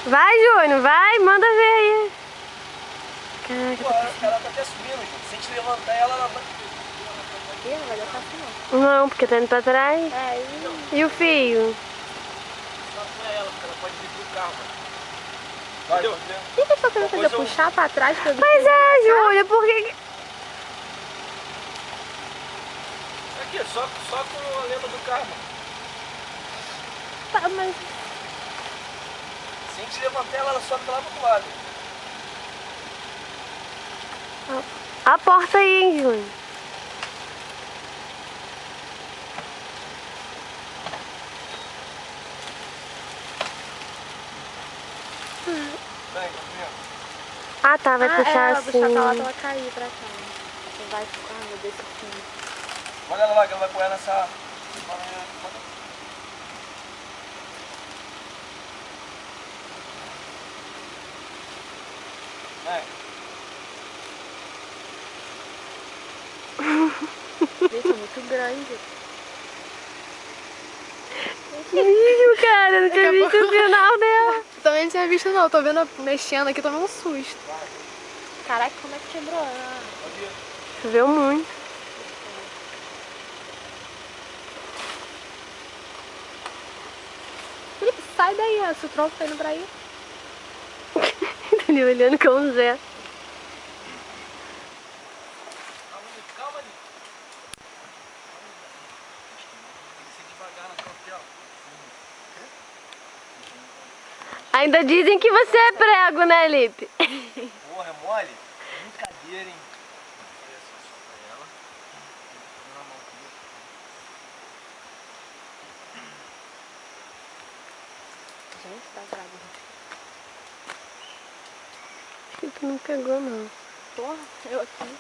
Vai, Júnior, vai, manda ver aí. Caraca, ela tá até subindo, gente. Se a gente levantar ela vai... Ih, não vai deixar assim não. Não, porque tá indo pra trás. É, E o fio? Só não é ela, porque ela pode vir pro carro. Vai, entendeu? o que eles estão querendo fazer? Puxar pra trás pra Pois é, Júlia, por que... Aqui, só com a lema do carro. Tá, mas... Se a gente levantar ela sobe lá pro outro lado. A porta aí, hein, Júnior? Vem, comigo. Ah, tá, vai puxar ela assim. puxar pra lá pra ela cair pra cá. Você vai ficar, meu Deus, esse filme. Olha ela lá, que ela vai pôr nessa... Vem. Gente, é muito grande. Que vídeo, cara, eu não tinha visto o final dela. Também não tinha visto não, tô vendo mexendo aqui, tomei um susto. Caraca, como é que quebrou? Ah. Choveu muito. Felipe, sai daí, esse tronco tá indo pra aí. Ele olhando como um Zé. Calma ali. Tem que ser devagar na cautela. Ainda dizem que você é prego, né, Lipe? Porra, é mole? Brincadeira, hein? Gente, tá grave. Acho que tu não pegou, não. Porra, eu aqui.